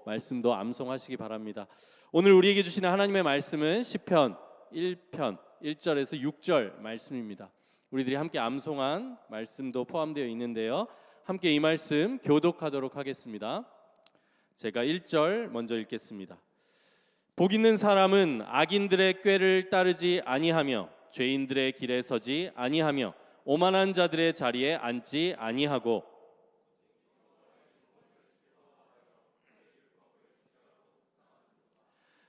말씀도 암송하시기 바랍니다. 오늘 우리에게 주시는 하나님의 말씀은 시편 1편 1절에서 6절 말씀입니다. 우리들이 함께 암송한 말씀도 포함되어 있는데요. 함께 이 말씀 교독하도록 하겠습니다. 제가 1절 먼저 읽겠습니다. 복 있는 사람은 악인들의 꾀를 따르지 아니하며 죄인들의 길에 서지 아니하며 오만한 자들의 자리에 앉지 아니하고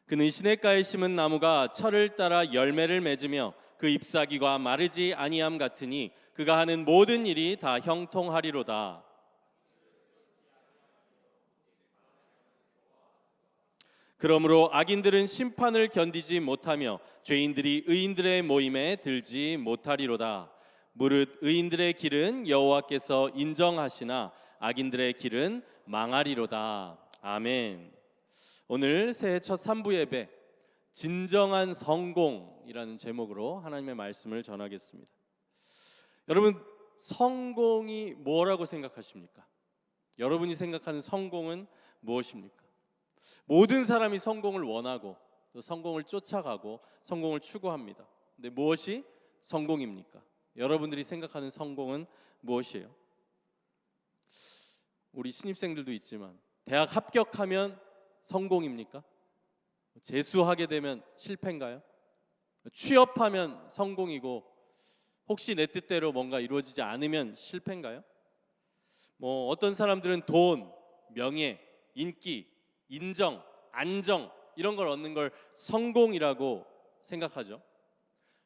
그는 시냇가에 심은 나무가 철을 따라 열매를 맺으며 그 잎사귀가 마르지 아니함 같으니 그가 하는 모든 일이 다 형통하리로다. 그러므로 악인들은 심판을 견디지 못하며 죄인들이 의인들의 모임에 들지 못하리로다. 무릇 의인들의 길은 여호와께서 인정하시나 악인들의 길은 망하리로다. 아멘. 오늘 새해 첫 3부 예배 진정한 성공이라는 제목으로 하나님의 말씀을 전하겠습니다. 여러분, 성공이 뭐라고 생각하십니까? 여러분이 생각하는 성공은 무엇입니까? 모든 사람이 성공을 원하고 또 성공을 쫓아가고 성공을 추구합니다. 근데 무엇이 성공입니까? 여러분들이 생각하는 성공은 무엇이에요? 우리 신입생들도 있지만 대학 합격하면 성공입니까? 재수하게 되면 실패인가요? 취업하면 성공이고 혹시 내 뜻대로 뭔가 이루어지지 않으면 실패인가요? 어떤 사람들은 돈, 명예, 인기, 인정, 안정 이런 걸 얻는 걸 성공이라고 생각하죠.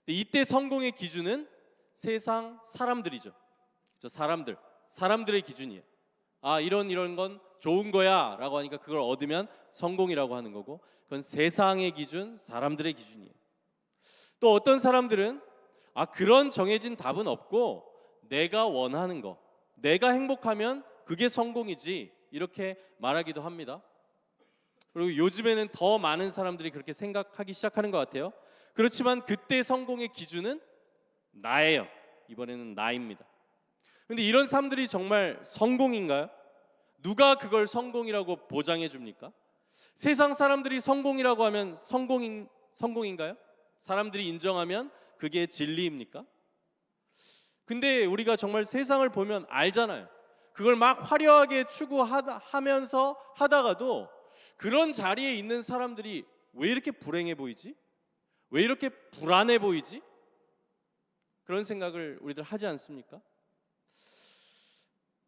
이때 성공의 기준은 세상 사람들이죠. 사람들의 기준이에요. 이런 건 좋은 거야 라고 하니까 그걸 얻으면 성공이라고 하는 거고, 그건 세상의 기준, 사람들의 기준이에요. 또 어떤 사람들은 그런 정해진 답은 없고 내가 원하는 거, 내가 행복하면 그게 성공이지 이렇게 말하기도 합니다. 그리고 요즘에는 더 많은 사람들이 그렇게 생각하기 시작하는 것 같아요. 그렇지만 그때 성공의 기준은 나예요. 이번에는 나입니다. 근데 이런 사람들이 정말 성공인가요? 누가 그걸 성공이라고 보장해 줍니까? 세상 사람들이 성공이라고 하면 성공인가요? 사람들이 인정하면 그게 진리입니까? 근데 우리가 정말 세상을 보면 알잖아요. 그걸 막 화려하게 추구하면서 하다가도 그런 자리에 있는 사람들이 왜 이렇게 불행해 보이지? 왜 이렇게 불안해 보이지? 그런 생각을 우리들 하지 않습니까?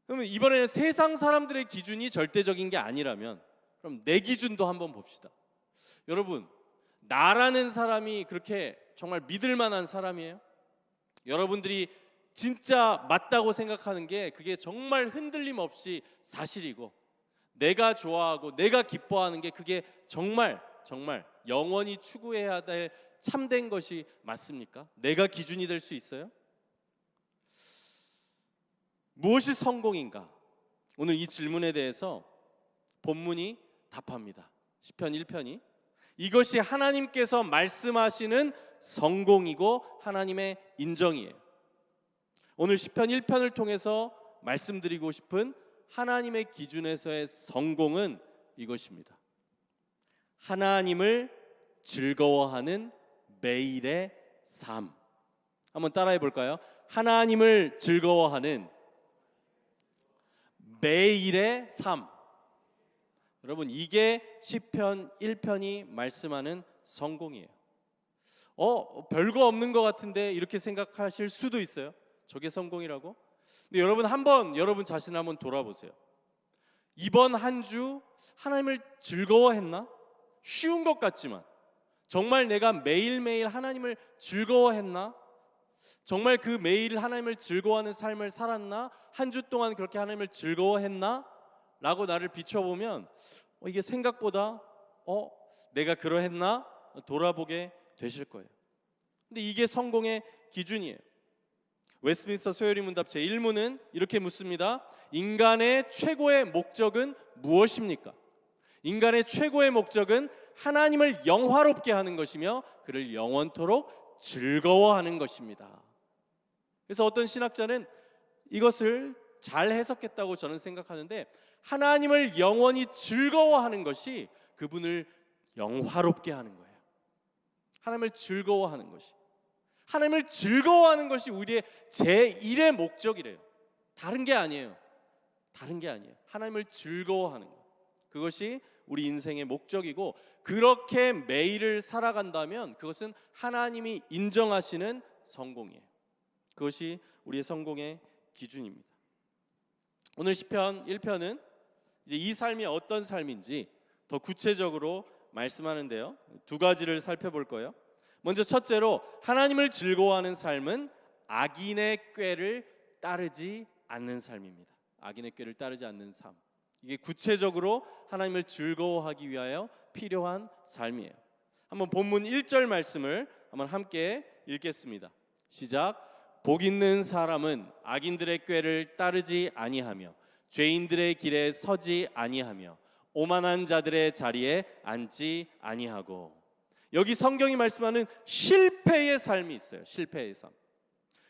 그러면 이번에는 세상 사람들의 기준이 절대적인 게 아니라면 그럼 내 기준도 한번 봅시다. 여러분, 나라는 사람이 그렇게 정말 믿을 만한 사람이에요? 여러분들이 진짜 맞다고 생각하는 게 그게 정말 흔들림 없이 사실이고, 내가 좋아하고 내가 기뻐하는 게 그게 정말 영원히 추구해야 될 참된 것이 맞습니까? 내가 기준이 될 수 있어요? 무엇이 성공인가? 오늘 이 질문에 대해서 본문이 답합니다. 시편 1편이 이것이 하나님께서 말씀하시는 성공이고 하나님의 인정이에요. 오늘 시편 1편을 통해서 말씀드리고 싶은 하나님의 기준에서의 성공은 이것입니다. 하나님을 즐거워하는 매일의 삶. 한번 따라해 볼까요? 하나님을 즐거워하는 매일의 삶. 여러분, 이게 시편 1편이 말씀하는 성공이에요. 별거 없는 것 같은데 이렇게 생각하실 수도 있어요. 저게 성공이라고? 근데 여러분 자신을 한번 돌아보세요. 이번 한 주 하나님을 즐거워했나? 쉬운 것 같지만 정말 내가 매일매일 하나님을 즐거워했나? 정말 그 매일 하나님을 즐거워하는 삶을 살았나? 한 주 동안 그렇게 하나님을 즐거워했나? 라고 나를 비춰보면 이게 생각보다 내가 그러했나? 돌아보게 되실 거예요. 근데 이게 성공의 기준이에요. 웨스트민스터 소요리 문답 제1문은 이렇게 묻습니다. 인간의 최고의 목적은 무엇입니까? 인간의 최고의 목적은 하나님을 영화롭게 하는 것이며 그를 영원토록 즐거워하는 것입니다. 그래서 어떤 신학자는 이것을 잘 해석했다고 저는 생각하는데, 하나님을 영원히 즐거워하는 것이 그분을 영화롭게 하는 거예요. 하나님을 즐거워하는 것이, 하나님을 즐거워하는 것이 우리의 제1의 목적이래요. 다른 게 아니에요. 다른 게 아니에요. 하나님을 즐거워하는 것, 그것이 우리 인생의 목적이고, 그렇게 매일을 살아간다면 그것은 하나님이 인정하시는 성공이에요. 그것이 우리의 성공의 기준입니다. 오늘 시편 1편은 이제 이 삶이 어떤 삶인지 더 구체적으로 말씀하는데요. 두 가지를 살펴볼 거예요. 먼저 첫째로, 하나님을 즐거워하는 삶은 악인의 꾀를 따르지 않는 삶입니다. 악인의 꾀를 따르지 않는 삶. 이게 구체적으로 하나님을 즐거워하기 위하여 필요한 삶이에요. 한번 본문 1절 말씀을 한번 함께 읽겠습니다. 시작. 복 있는 사람은 악인들의 꾀를 따르지 아니하며 죄인들의 길에 서지 아니하며 오만한 자들의 자리에 앉지 아니하고. 여기 성경이 말씀하는 실패의 삶이 있어요. 실패의 삶.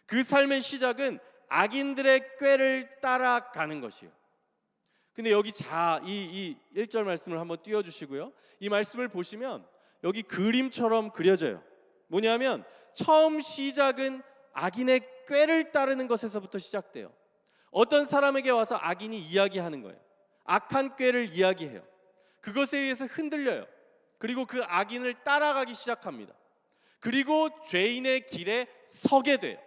그 삶의 시작은 악인들의 꾀를 따라가는 것이에요. 근데 여기 이 1절 말씀을 한번 띄워주시고요. 이 말씀을 보시면 여기 그림처럼 그려져요. 뭐냐면 처음 시작은 악인의 꾀를 따르는 것에서부터 시작돼요. 어떤 사람에게 와서 악인이 이야기하는 거예요. 악한 꾀를 이야기해요. 그것에 의해서 흔들려요. 그리고 그 악인을 따라가기 시작합니다. 그리고 죄인의 길에 서게 돼요.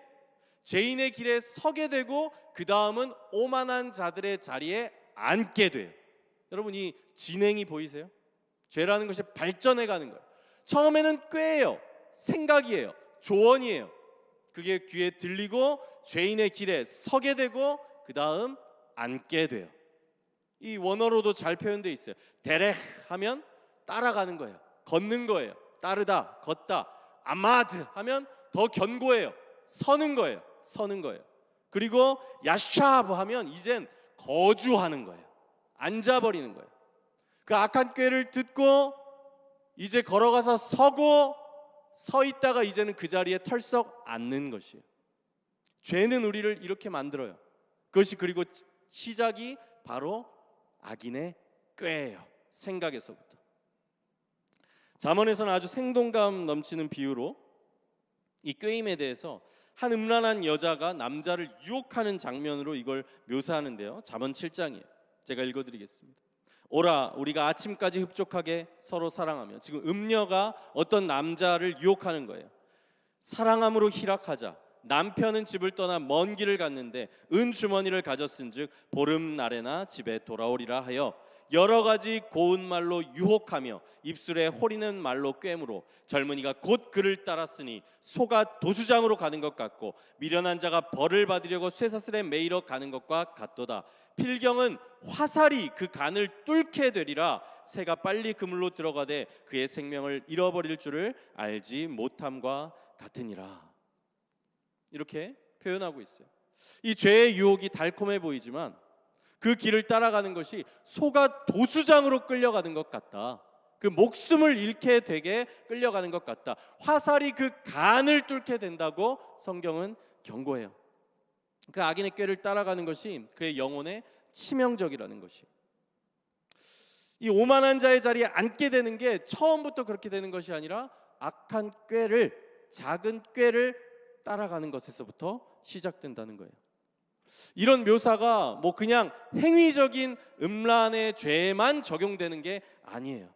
죄인의 길에 서게 되고 그 다음은 오만한 자들의 자리에 앉게 돼요. 여러분, 이 진행이 보이세요? 죄라는 것이 발전해 가는 거예요. 처음에는 꾀예요. 생각이에요. 조언이에요. 그게 귀에 들리고 죄인의 길에 서게 되고 그 다음 앉게 돼요. 이 원어로도 잘 표현되어 있어요. 데렉 하면 따라가는 거예요. 걷는 거예요. 따르다, 걷다. 아마드 하면 더 견고해요. 서는 거예요. 서는 거예요. 그리고 야샤브 하면 이젠 거주하는 거예요. 앉아버리는 거예요. 그 악한 꾀를 듣고 이제 걸어가서 서고, 서 있다가 이제는 그 자리에 털썩 앉는 것이에요. 죄는 우리를 이렇게 만들어요. 그것이 그리고 시작이 바로 악인의 꾀예요. 생각에서부터. 잠언에서는 아주 생동감 넘치는 비유로 이 꾀임에 대해서 한 음란한 여자가 남자를 유혹하는 장면으로 이걸 묘사하는데요. 잠언 7장이에요. 제가 읽어드리겠습니다. 오라, 우리가 아침까지 흡족하게 서로 사랑하며. 지금 음녀가 어떤 남자를 유혹하는 거예요. 사랑함으로 희락하자. 남편은 집을 떠나 먼 길을 갔는데 은 주머니를 가졌은즉 보름날에나 집에 돌아오리라 하여 여러 가지 고운 말로 유혹하며 입술에 호리는 말로 꿰므로 젊은이가 곧 그를 따랐으니 소가 도수장으로 가는 것 같고 미련한 자가 벌을 받으려고 쇠사슬에 매이러 가는 것과 같도다. 필경은 화살이 그 간을 뚫게 되리라. 새가 빨리 그물로 들어가되 그의 생명을 잃어버릴 줄을 알지 못함과 같으니라. 이렇게 표현하고 있어요. 이 죄의 유혹이 달콤해 보이지만 그 길을 따라가는 것이 소가 도수장으로 끌려가는 것 같다. 그 목숨을 잃게 되게 끌려가는 것 같다. 화살이 그 간을 뚫게 된다고 성경은 경고해요. 그 악인의 꾀를 따라가는 것이 그의 영혼에 치명적이라는 것이. 이 오만한 자의 자리에 앉게 되는 게 처음부터 그렇게 되는 것이 아니라 악한 꾀를, 작은 꾀를 따라가는 것에서부터 시작된다는 거예요. 이런 묘사가 뭐 그냥 행위적인 음란의 죄에만 적용되는 게 아니에요.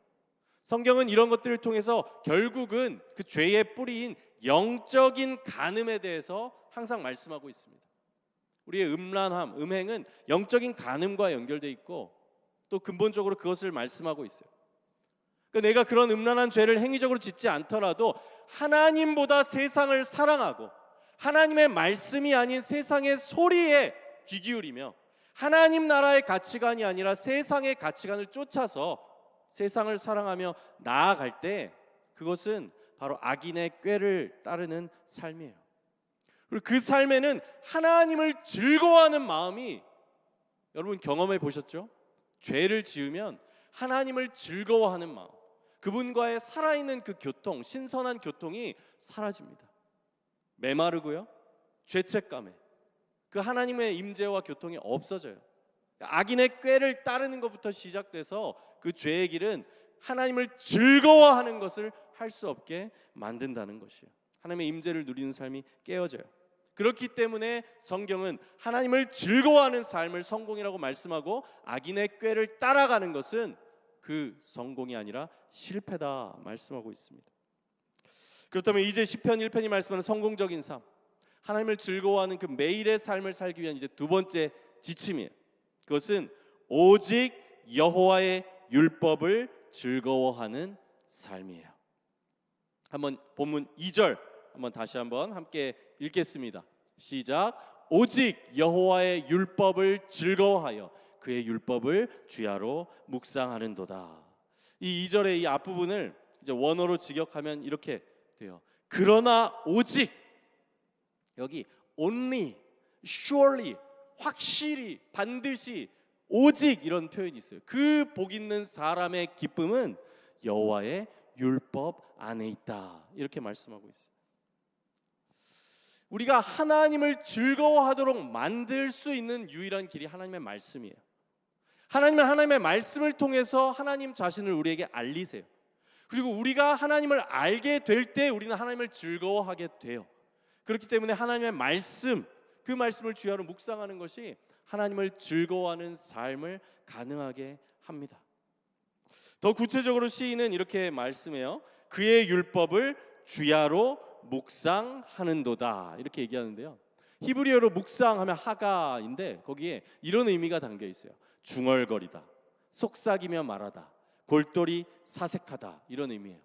성경은 이런 것들을 통해서 결국은 그 죄의 뿌리인 영적인 간음에 대해서 항상 말씀하고 있습니다. 우리의 음란함, 음행은 영적인 간음과 연결되어 있고 또 근본적으로 그것을 말씀하고 있어요. 그러니까 내가 그런 음란한 죄를 행위적으로 짓지 않더라도 하나님보다 세상을 사랑하고 하나님의 말씀이 아닌 세상의 소리에 귀 기울이며 하나님 나라의 가치관이 아니라 세상의 가치관을 쫓아서 세상을 사랑하며 나아갈 때 그것은 바로 악인의 꾀를 따르는 삶이에요. 그리고 그 삶에는 하나님을 즐거워하는 마음이, 여러분 경험해 보셨죠? 죄를 지으면 하나님을 즐거워하는 마음, 그분과의 살아있는 그 교통, 신선한 교통이 사라집니다. 메마르고요, 죄책감에 그 하나님의 임재와 교통이 없어져요. 악인의 꾀를 따르는 것부터 시작돼서 그 죄의 길은 하나님을 즐거워하는 것을 할 수 없게 만든다는 것이에요. 하나님의 임재를 누리는 삶이 깨어져요. 그렇기 때문에 성경은 하나님을 즐거워하는 삶을 성공이라고 말씀하고 악인의 꾀를 따라가는 것은 그 성공이 아니라 실패다 말씀하고 있습니다. 그렇다면 이제 시편 1편이 말씀하는 성공적인 삶, 하나님을 즐거워하는 그 매일의 삶을 살기 위한 이제 두 번째 지침이에요. 그것은 오직 여호와의 율법을 즐거워하는 삶이에요. 한번 본문 2절 한번 다시 한번 함께 읽겠습니다. 시작. 오직 여호와의 율법을 즐거워하여 그의 율법을 주야로 묵상하는도다. 이 2절의 이 앞부분을 이제 원어로 직역하면 이렇게 돼요. 그러나 오직, 여기 only, surely, 확실히, 반드시, 오직 이런 표현이 있어요. 그 복 있는 사람의 기쁨은 여호와의 율법 안에 있다. 이렇게 말씀하고 있어요. 우리가 하나님을 즐거워하도록 만들 수 있는 유일한 길이 하나님의 말씀이에요. 하나님의 말씀을 통해서 하나님 자신을 우리에게 알리세요. 그리고 우리가 하나님을 알게 될 때 우리는 하나님을 즐거워하게 돼요. 그렇기 때문에 하나님의 말씀, 그 말씀을 주야로 묵상하는 것이 하나님을 즐거워하는 삶을 가능하게 합니다. 더 구체적으로 시인은 이렇게 말씀해요. 그의 율법을 주야로 묵상하는도다 이렇게 얘기하는데요. 히브리어로 묵상하면 하가인데 거기에 이런 의미가 담겨 있어요. 중얼거리다, 속삭이며 말하다, 골똘히 사색하다 이런 의미예요.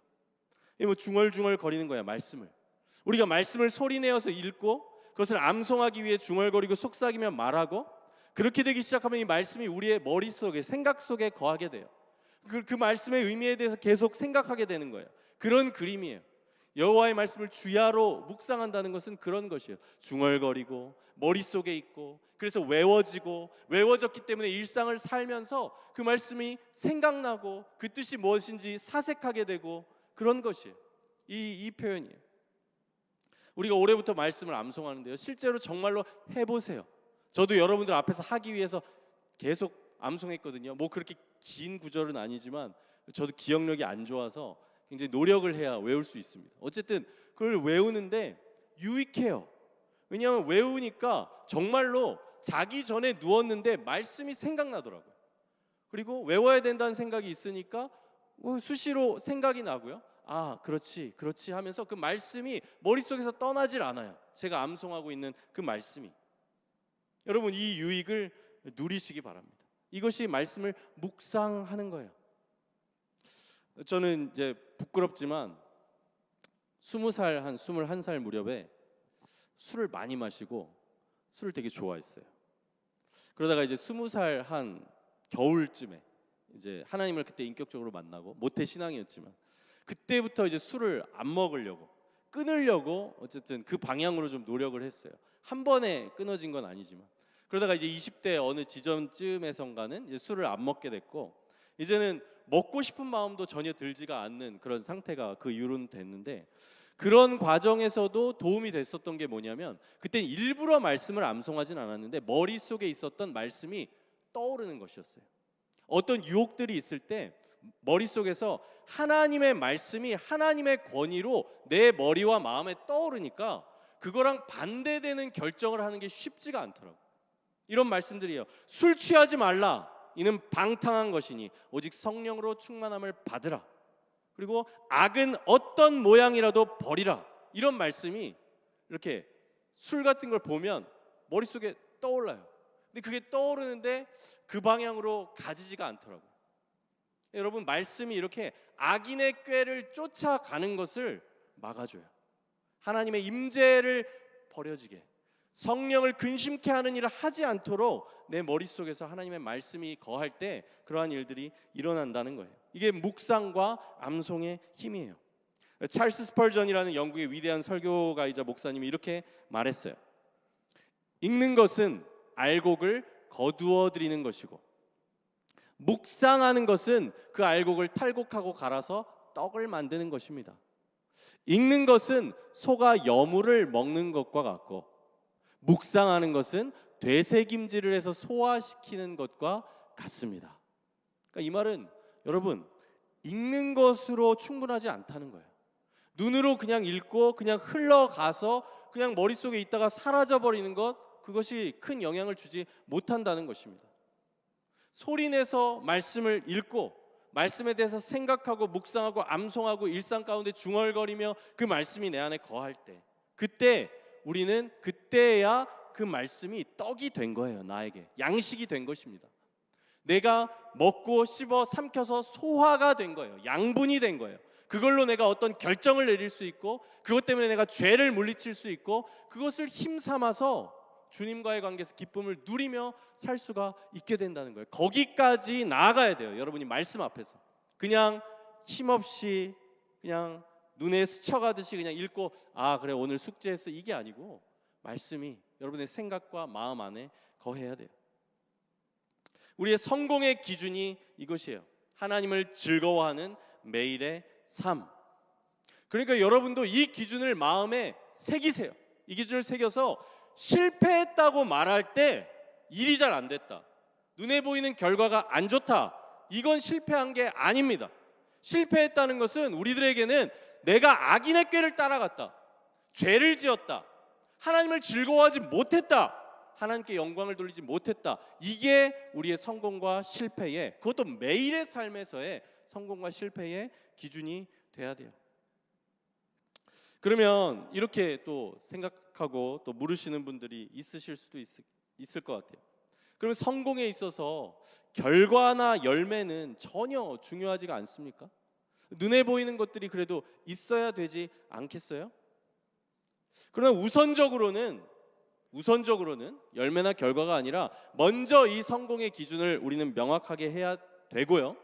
뭐 중얼중얼 거리는 거야. 말씀을 우리가 말씀을 소리내어서 읽고 그것을 암송하기 위해 중얼거리고 속삭이며 말하고, 그렇게 되기 시작하면 이 말씀이 우리의 머릿속에, 생각 속에 거하게 돼요. 그 말씀의 의미에 대해서 계속 생각하게 되는 거예요. 그런 그림이에요. 여호와의 말씀을 주야로 묵상한다는 것은 그런 것이에요. 중얼거리고 머릿속에 있고, 그래서 외워졌기 때문에 일상을 살면서 그 말씀이 생각나고 그 뜻이 무엇인지 사색하게 되고, 그런 것이에요. 이 표현이에요. 우리가 올해부터 말씀을 암송하는데요, 실제로 정말로 해보세요. 저도 여러분들 앞에서 하기 위해서 계속 암송했거든요. 뭐 그렇게 긴 구절은 아니지만 저도 기억력이 안 좋아서 굉장히 노력을 해야 외울 수 있습니다. 어쨌든 그걸 외우는데 유익해요. 왜냐하면 외우니까 정말로 자기 전에 누웠는데 말씀이 생각나더라고요. 그리고 외워야 된다는 생각이 있으니까 수시로 생각이 나고요. 아, 그렇지 하면서 그 말씀이 머릿속에서 떠나질 않아요. 제가 암송하고 있는 그 말씀이. 여러분, 이 유익을 누리시기 바랍니다. 이것이 말씀을 묵상하는 거예요. 저는 이제 부끄럽지만 20살, 한 21살 무렵에 술을 많이 마시고 술을 되게 좋아했어요. 그러다가 이제 20살 한 겨울쯤에 이제 하나님을 그때 인격적으로 만나고 모태 신앙이었지만 그때부터 이제 술을 안 먹으려고, 끊으려고 어쨌든 그 방향으로 좀 노력을 했어요. 한 번에 끊어진 건 아니지만. 그러다가 이제 20대 어느 지점쯤에선가는 이제 술을 안 먹게 됐고, 이제는 먹고 싶은 마음도 전혀 들지가 않는 그런 상태가 그 이후로는 됐는데, 그런 과정에서도 도움이 됐었던 게 뭐냐면, 그때 일부러 말씀을 암송하진 않았는데 머릿속에 있었던 말씀이 떠오르는 것이었어요. 어떤 유혹들이 있을 때 머릿속에서 하나님의 말씀이 하나님의 권위로 내 머리와 마음에 떠오르니까 그거랑 반대되는 결정을 하는 게 쉽지가 않더라고요. 이런 말씀들이에요. 술 취하지 말라. 이는 방탕한 것이니 오직 성령으로 충만함을 받으라. 그리고 악은 어떤 모양이라도 버리라. 이런 말씀이 이렇게 술 같은 걸 보면 머릿속에 떠올라요. 근데 그게 떠오르는데 그 방향으로 가지지가 않더라고요. 여러분, 말씀이 이렇게 악인의 꾀를 쫓아가는 것을 막아줘요. 하나님의 임재를 버려지게, 성령을 근심케 하는 일을 하지 않도록 내 머릿속에서 하나님의 말씀이 거할 때 그러한 일들이 일어난다는 거예요. 이게 묵상과 암송의 힘이에요. 찰스 스펄전이라는 영국의 위대한 설교가이자 목사님이 이렇게 말했어요. 읽는 것은 알곡을 거두어 드리는 것이고, 묵상하는 것은 그 알곡을 탈곡하고 갈아서 떡을 만드는 것입니다. 읽는 것은 소가 여물을 먹는 것과 같고, 묵상하는 것은 되새김질을 해서 소화시키는 것과 같습니다. 그러니까 이 말은 여러분, 읽는 것으로 충분하지 않다는 거예요. 눈으로 그냥 읽고 그냥 흘러가서 그냥 머릿속에 있다가 사라져버리는 것, 그것이 큰 영향을 주지 못한다는 것입니다. 소리내서 말씀을 읽고 말씀에 대해서 생각하고 묵상하고 암송하고 일상 가운데 중얼거리며 그 말씀이 내 안에 거할 때, 그때 우리는 그때야 그 말씀이 떡이 된 거예요. 나에게 양식이 된 것입니다. 내가 먹고 씹어 삼켜서 소화가 된 거예요. 양분이 된 거예요. 그걸로 내가 어떤 결정을 내릴 수 있고, 그것 때문에 내가 죄를 물리칠 수 있고, 그것을 힘삼아서 주님과의 관계에서 기쁨을 누리며 살 수가 있게 된다는 거예요. 거기까지 나아가야 돼요. 여러분이 말씀 앞에서 그냥 힘없이 그냥 눈에 스쳐가듯이 그냥 읽고 아 그래 오늘 숙제했어, 이게 아니고 말씀이 여러분의 생각과 마음 안에 거해야 돼요. 우리의 성공의 기준이 이것이에요. 하나님을 즐거워하는 매일의 삶. 그러니까 여러분도 이 기준을 마음에 새기세요. 이 기준을 새겨서 실패했다고 말할 때 일이 잘 안 됐다, 눈에 보이는 결과가 안 좋다, 이건 실패한 게 아닙니다. 실패했다는 것은 우리들에게는 내가 악인의 꾀를 따라갔다, 죄를 지었다, 하나님을 즐거워하지 못했다, 하나님께 영광을 돌리지 못했다, 이게 우리의 성공과 실패의, 그것도 매일의 삶에서의 성공과 실패의 기준이 돼야 돼요. 그러면 이렇게 또 생각하고 또 물으시는 분들이 있으실 수도 있을 것 같아요. 그러면 성공에 있어서 결과나 열매는 전혀 중요하지가 않습니까? 눈에 보이는 것들이 그래도 있어야 되지 않겠어요? 그러나 우선적으로는 열매나 결과가 아니라 먼저 이 성공의 기준을 우리는 명확하게 해야 되고요.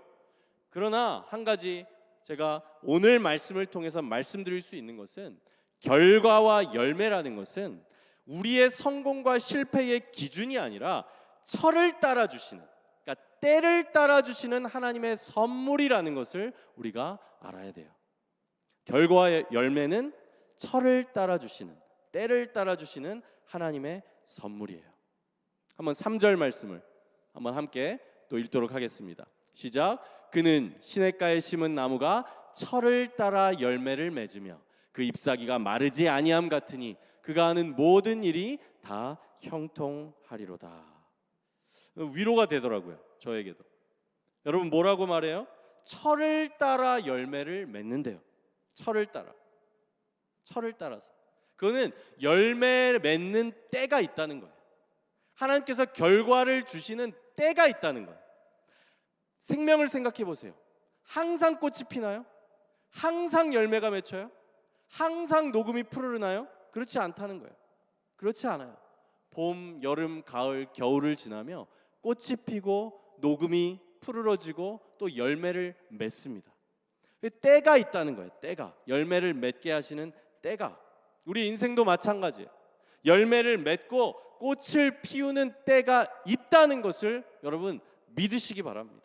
그러나 한 가지 제가 오늘 말씀을 통해서 말씀드릴 수 있는 것은, 결과와 열매라는 것은 우리의 성공과 실패의 기준이 아니라 철을 따라주시는, 그러니까 때를 따라주시는 하나님의 선물이라는 것을 우리가 알아야 돼요. 결과와 열매는 철을 따라주시는, 때를 따라주시는 하나님의 선물이에요. 한번 3절 말씀을 한번 함께 또 읽도록 하겠습니다. 시작. 그는 시냇가에 심은 나무가 철을 따라 열매를 맺으며 그 잎사귀가 마르지 아니함 같으니 그가 하는 모든 일이 다 형통하리로다. 위로가 되더라고요, 저에게도. 여러분 뭐라고 말해요? 철을 따라 열매를 맺는데요. 철을 따라서. 그거는 열매 맺는 때가 있다는 거예요. 하나님께서 결과를 주시는 때가 있다는 거예요. 생명을 생각해 보세요. 항상 꽃이 피나요? 항상 열매가 맺혀요? 항상 녹음이 푸르르나요? 그렇지 않다는 거예요. 그렇지 않아요. 봄, 여름, 가을, 겨울을 지나며 꽃이 피고 녹음이 푸르러지고 또 열매를 맺습니다. 때가 있다는 거예요. 때가, 열매를 맺게 하시는 때가. 우리 인생도 마찬가지예요. 열매를 맺고 꽃을 피우는 때가 있다는 것을 여러분 믿으시기 바랍니다.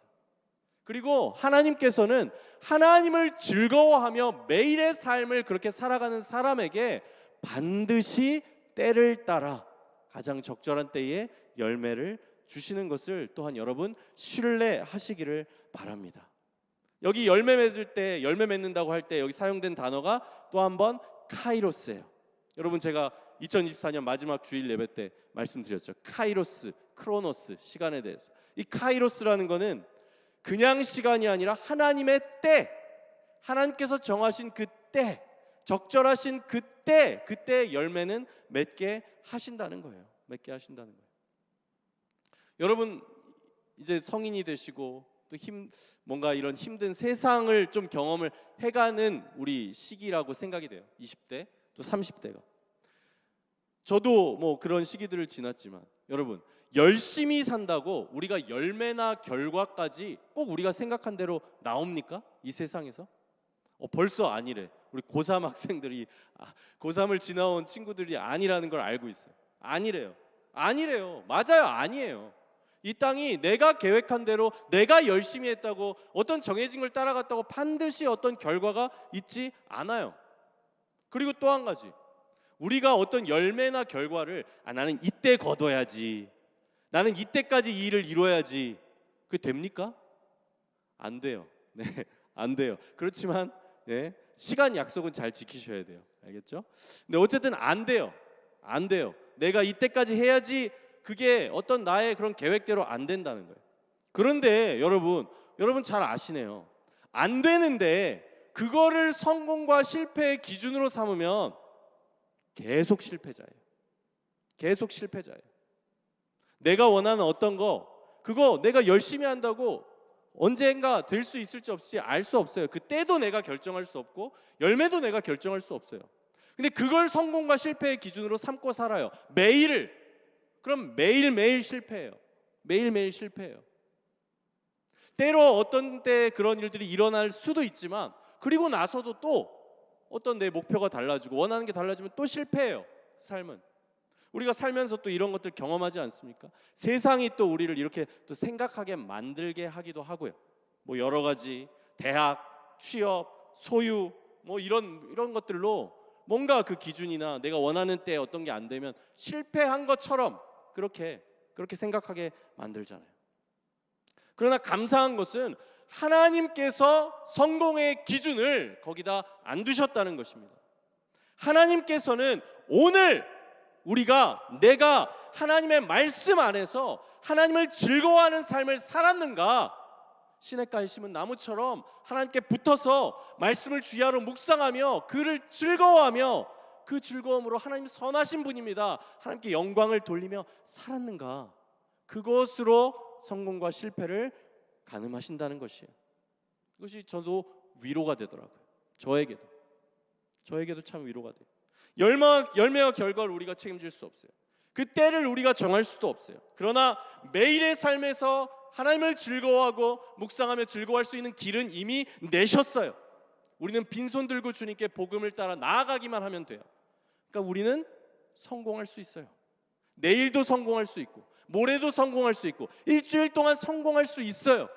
그리고 하나님께서는 하나님을 즐거워하며 매일의 삶을 그렇게 살아가는 사람에게 반드시 때를 따라 가장 적절한 때에 열매를 주시는 것을 또한 여러분 신뢰하시기를 바랍니다. 여기 열매 맺을 때, 열매 맺는다고 할 때 여기 사용된 단어가 또 한 번 카이로스예요. 여러분 제가 2024년 마지막 주일 예배 때 말씀드렸죠. 카이로스, 크로노스, 시간에 대해서. 이 카이로스라는 거는 그냥 시간이 아니라 하나님의 때, 하나님께서 정하신 그 때, 적절하신 그때, 그때의 열매는 맺게 하신다는 거예요. 맺게 하신다는 거예요. 여러분 이제 성인이 되시고 또 뭔가 이런 힘든 세상을 좀 경험을 해가는 우리 시기라고 생각이 돼요. 20대 또 30대가. 저도 뭐 그런 시기들을 지났지만 여러분 열심히 산다고 우리가 열매나 결과까지 꼭 우리가 생각한 대로 나옵니까? 이 세상에서? 벌써 아니래. 우리 고3 학생들이 고3을 지나온 친구들이 아니라는 걸 알고 있어요. 아니래요. 맞아요. 아니에요. 이 땅이 내가 계획한 대로 내가 열심히 했다고 어떤 정해진 걸 따라갔다고 반드시 어떤 결과가 있지 않아요. 그리고 또 한 가지, 우리가 어떤 열매나 결과를 나는 이때 거둬야지, 나는 이때까지 이 일을 이뤄야지, 그게 됩니까? 안 돼요. 네, 안 돼요. 그렇지만 네, 시간 약속은 잘 지키셔야 돼요. 알겠죠? 근데 어쨌든 안 돼요. 안 돼요. 내가 이때까지 해야지, 그게 어떤 나의 그런 계획대로 안 된다는 거예요. 그런데 여러분 잘 아시네요. 안 되는데 그거를 성공과 실패의 기준으로 삼으면 계속 실패자예요. 계속 실패자예요. 내가 원하는 어떤 거, 그거 내가 열심히 한다고 언젠가 될 수 있을지 없을지 알 수 없어요. 그 때도 내가 결정할 수 없고 열매도 내가 결정할 수 없어요. 근데 그걸 성공과 실패의 기준으로 삼고 살아요. 매일을. 그럼 매일매일 실패해요. 매일매일 실패해요. 때로 어떤 때 그런 일들이 일어날 수도 있지만, 그리고 나서도 또 어떤 내 목표가 달라지고 원하는 게 달라지면 또 실패해요. 삶은. 우리가 살면서 또 이런 것들 경험하지 않습니까? 세상이 또 우리를 이렇게 또 생각하게 만들게 하기도 하고요. 뭐 여러 가지 대학, 취업, 소유 뭐 이런 것들로 뭔가 그 기준이나 내가 원하는 때 어떤 게 안 되면 실패한 것처럼 그렇게 생각하게 만들잖아요. 그러나 감사한 것은 하나님께서 성공의 기준을 거기다 안 두셨다는 것입니다. 하나님께서는 오늘 내가 하나님의 말씀 안에서 하나님을 즐거워하는 삶을 살았는가, 시냇가에 심은 나무처럼 하나님께 붙어서 말씀을 주야로 묵상하며 그를 즐거워하며 그 즐거움으로 하나님 선하신 분입니다, 하나님께 영광을 돌리며 살았는가, 그것으로 성공과 실패를 가늠하신다는 것이에요. 그것이 저도 위로가 되더라고요. 저에게도 참 위로가 돼요. 열매와 결과를 우리가 책임질 수 없어요. 그 때를 우리가 정할 수도 없어요. 그러나 매일의 삶에서 하나님을 즐거워하고 묵상하며 즐거워할 수 있는 길은 이미 내셨어요. 우리는 빈손 들고 주님께 복음을 따라 나아가기만 하면 돼요. 그러니까 우리는 성공할 수 있어요. 내일도 성공할 수 있고 모레도 성공할 수 있고 일주일 동안 성공할 수 있어요.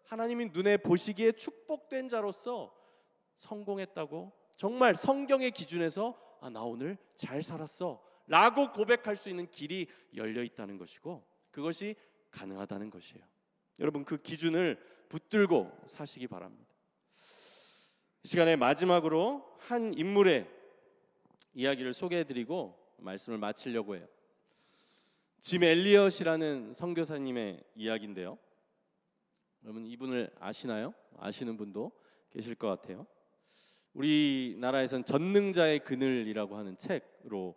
하나님이 눈에 보시기에 축복된 자로서 성공했다고 정말 성경의 기준에서 나 오늘 잘 살았어 라고 고백할 수 있는 길이 열려 있다는 것이고, 그것이 가능하다는 것이에요. 여러분, 그 기준을 붙들고 사시기 바랍니다. 이 시간에 마지막으로 한 인물의 이야기를 소개해드리고 말씀을 마치려고 해요. 짐 엘리엇이라는 선교사님의 이야기인데요. 여러분, 이분을 아시나요? 아시는 분도 계실 것 같아요. 우리나라에선 전능자의 그늘이라고 하는 책으로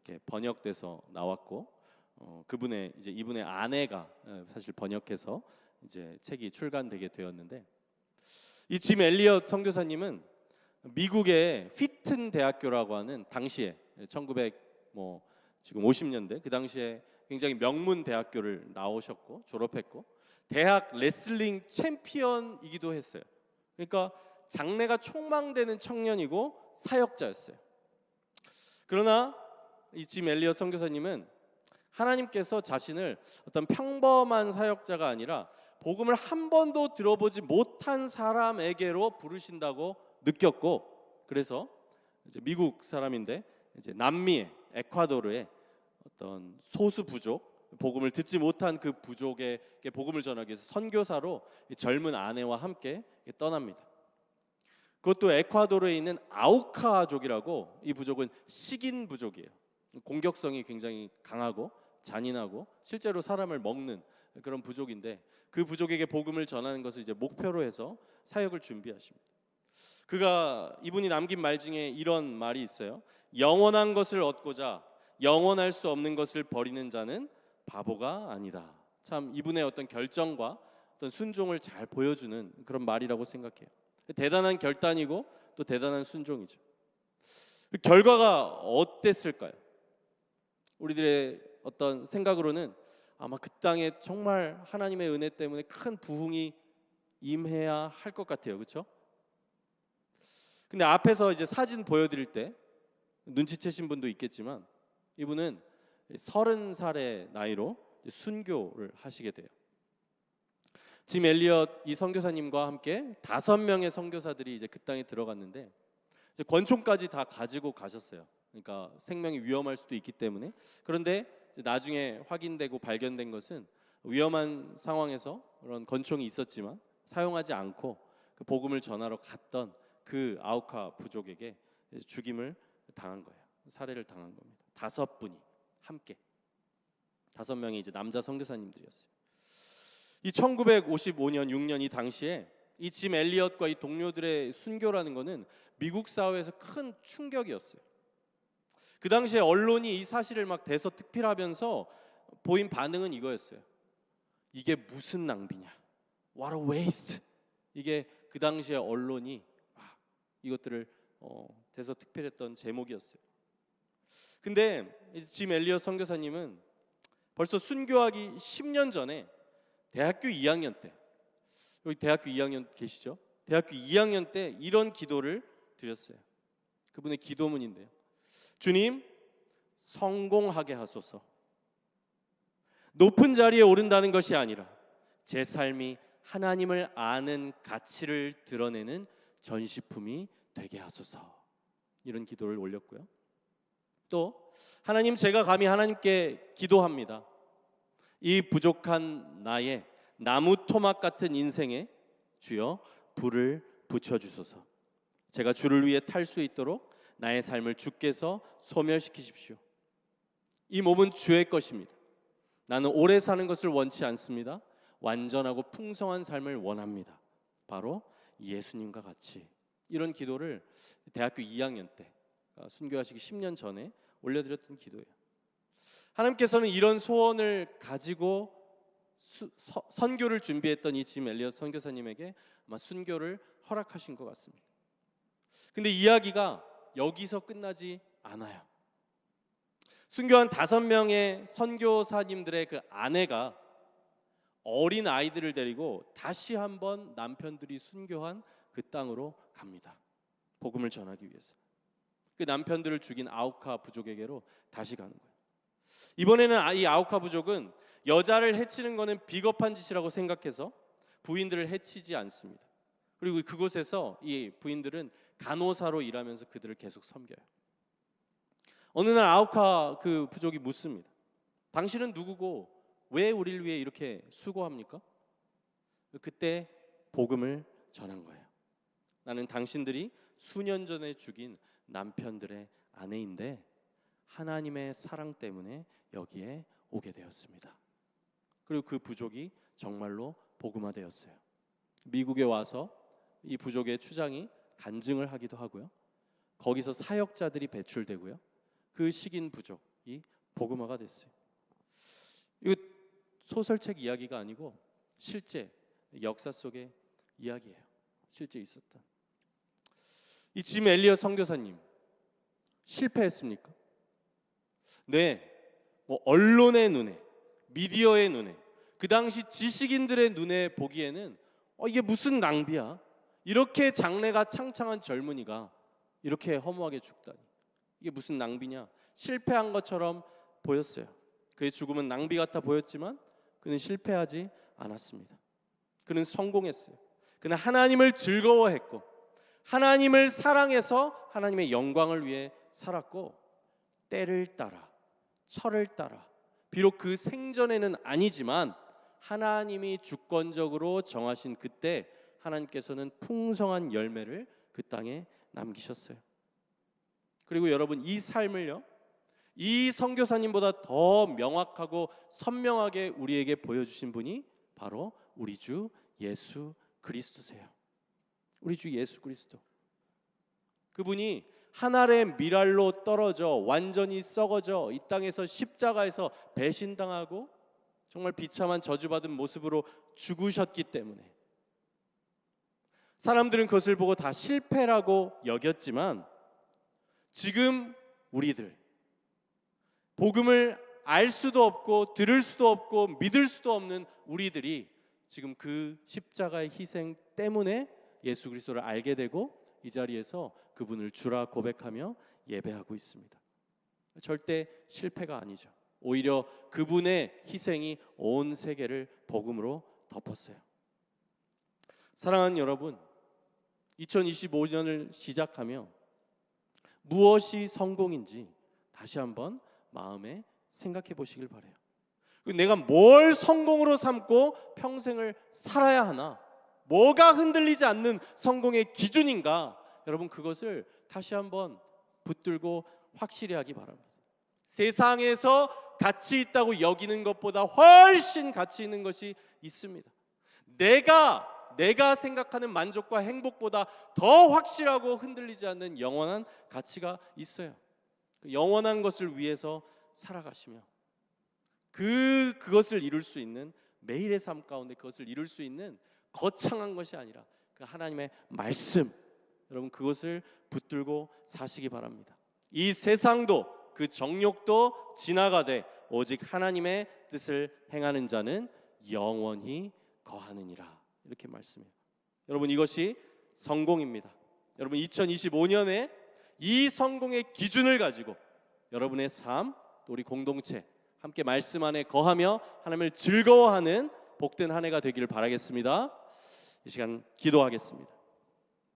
이렇게 번역돼서 나왔고, 이분의 아내가 사실 번역해서 이제 책이 출간되게 되었는데, 이 짐 엘리엇 선교사님은 미국의 피튼 대학교라고 하는 당시에 1950년대 그 당시에 굉장히 명문 대학교를 나오셨고 졸업했고 대학 레슬링 챔피언이기도 했어요. 그러니까 장래가 촉망되는 청년이고 사역자였어요. 그러나 이 짐 엘리엇 선교사님은 하나님께서 자신을 어떤 평범한 사역자가 아니라 복음을 한 번도 들어보지 못한 사람에게로 부르신다고 느꼈고, 그래서 이제 미국 사람인데 이제 남미의 에콰도르의 어떤 소수 부족, 복음을 듣지 못한 그 부족에게 복음을 전하기 위해서 선교사로 젊은 아내와 함께 떠납니다. 그것도 에콰도르에 있는 아우카족이라고, 이 부족은 식인 부족이에요. 공격성이 굉장히 강하고 잔인하고 실제로 사람을 먹는 그런 부족인데, 그 부족에게 복음을 전하는 것을 이제 목표로 해서 사역을 준비하십니다. 이분이 남긴 말 중에 이런 말이 있어요. 영원한 것을 얻고자 영원할 수 없는 것을 버리는 자는 바보가 아니다. 참 이분의 어떤 결정과 어떤 순종을 잘 보여주는 그런 말이라고 생각해요. 대단한 결단이고 또 대단한 순종이죠. 결과가 어땠을까요? 우리들의 어떤 생각으로는 아마 그 땅에 정말 하나님의 은혜 때문에 큰 부흥이 임해야 할 것 같아요. 그렇죠? 근데 앞에서 이제 사진 보여드릴 때 눈치채신 분도 있겠지만, 이분은 30살의 나이로 순교를 하시게 돼요. 짐 엘리엇 이 선교사님과 함께 5명의 선교사들이 이제 그 땅에 들어갔는데 이제 권총까지 다 가지고 가셨어요. 그러니까 생명이 위험할 수도 있기 때문에. 그런데 나중에 확인되고 발견된 것은 위험한 상황에서 그런 권총이 있었지만 사용하지 않고 그 복음을 전하러 갔던 그 아우카 부족에게 죽임을 당한 거예요. 살해를 당한 겁니다. 5분이 함께 5명이 이제 남자 선교사님들이었어요. 이 1955년 6년 이 당시에 이 짐 엘리엇과 이 동료들의 순교라는 것은 미국 사회에서 큰 충격이었어요. 그 당시에 언론이 이 사실을 막 대서특필하면서 보인 반응은 이거였어요. 이게 무슨 낭비냐? What a waste. 이게 그 당시에 언론이 이것들을 대서특필했던 제목이었어요. 근데 짐 엘리엇 선교사님은 벌써 순교하기 10년 전에 대학교 2학년 때, 여기 대학교 2학년 계시죠? 대학교 2학년 때 이런 기도를 드렸어요. 그분의 기도문인데요. 주님, 성공하게 하소서. 높은 자리에 오른다는 것이 아니라 제 삶이 하나님을 아는 가치를 드러내는 전시품이 되게 하소서. 이런 기도를 올렸고요. 또 하나님, 제가 감히 하나님께 기도합니다. 이 부족한 나의 나무 토막 같은 인생에 주여 불을 붙여주소서. 제가 주를 위해 탈 수 있도록 나의 삶을 주께서 소멸시키십시오. 이 몸은 주의 것입니다. 나는 오래 사는 것을 원치 않습니다. 완전하고 풍성한 삶을 원합니다. 바로 예수님과 같이. 이런 기도를 대학교 2학년 때 순교하시기 10년 전에 올려드렸던 기도예요. 하나님께서는 이런 소원을 가지고 선교를 준비했던 이 짐 엘리엇 선교사님에게 아마 순교를 허락하신 것 같습니다. 근데 이야기가 여기서 끝나지 않아요. 순교한 5명의 선교사님들의 그 아내가 어린 아이들을 데리고 다시 한번 남편들이 순교한 그 땅으로 갑니다. 복음을 전하기 위해서. 그 남편들을 죽인 아우카 부족에게로 다시 가는 거예요. 이번에는 이 아우카 부족은 여자를 해치는 것은 비겁한 짓이라고 생각해서 부인들을 해치지 않습니다. 그리고 그곳에서 이 부인들은 간호사로 일하면서 그들을 계속 섬겨요. 어느 날 아우카 그 부족이 묻습니다. 당신은 누구고 왜 우리를 위해 이렇게 수고합니까? 그때 복음을 전한 거예요. 나는 당신들이 수년 전에 죽인 남편들의 아내인데 하나님의 사랑 때문에 여기에 오게 되었습니다. 그리고 그 부족이 정말로 복음화되었어요. 미국에 와서 이 부족의 추장이 간증을 하기도 하고요. 거기서 사역자들이 배출되고요. 그 식인 부족이 복음화가 됐어요. 이거 소설책 이야기가 아니고 실제 역사 속의 이야기예요. 실제 있었던. 이 짐 엘리엇 선교사님 실패했습니까? 네. 언론의 눈에, 미디어의 눈에, 그 당시 지식인들의 눈에 보기에는 이게 무슨 낭비야? 이렇게 장래가 창창한 젊은이가 이렇게 허무하게 죽다니. 이게 무슨 낭비냐? 실패한 것처럼 보였어요. 그의 죽음은 낭비 같아 보였지만 그는 실패하지 않았습니다. 그는 성공했어요. 그는 하나님을 즐거워했고 하나님을 사랑해서 하나님의 영광을 위해 살았고 때를 따라 철을 따라 비록 그 생전에는 아니지만 하나님이 주권적으로 정하신 그때 하나님께서는 풍성한 열매를 그 땅에 남기셨어요. 그리고 여러분 이 삶을요 이 선교사님보다 더 명확하고 선명하게 우리에게 보여주신 분이 바로 우리 주 예수 그리스도세요. 우리 주 예수 그리스도. 그분이 한 알의 밀알로 떨어져 완전히 썩어져 이 땅에서 십자가에서 배신당하고 정말 비참한 저주받은 모습으로 죽으셨기 때문에 사람들은 그것을 보고 다 실패라고 여겼지만 지금 우리들 복음을 알 수도 없고 들을 수도 없고 믿을 수도 없는 우리들이 지금 그 십자가의 희생 때문에 예수 그리스도를 알게 되고 이 자리에서 그분을 주라 고백하며 예배하고 있습니다. 절대 실패가 아니죠. 오히려 그분의 희생이 온 세계를 복음으로 덮었어요. 사랑하는 여러분, 2025년을 시작하며 무엇이 성공인지 다시 한번 마음에 생각해 보시길 바래요. 내가 뭘 성공으로 삼고 평생을 살아야 하나? 뭐가 흔들리지 않는 성공의 기준인가? 여러분 그것을 다시 한번 붙들고 확실히 하기 바랍니다. 세상에서 가치 있다고 여기는 것보다 훨씬 가치 있는 것이 있습니다. 내가 생각하는 만족과 행복보다 더 확실하고 흔들리지 않는 영원한 가치가 있어요. 그 영원한 것을 위해서 살아가시며 그것을 이룰 수 있는 매일의 삶 가운데 그것을 이룰 수 있는 거창한 것이 아니라 그 하나님의 말씀, 여러분 그것을 붙들고 사시기 바랍니다. 이 세상도 그 정욕도 지나가되 오직 하나님의 뜻을 행하는 자는 영원히 거하느니라. 이렇게 말씀해요. 여러분 이것이 성공입니다. 여러분 2025년에 이 성공의 기준을 가지고 여러분의 삶, 또 우리 공동체 함께 말씀 안에 거하며 하나님을 즐거워하는 복된 한 해가 되기를 바라겠습니다. 이 시간 기도하겠습니다.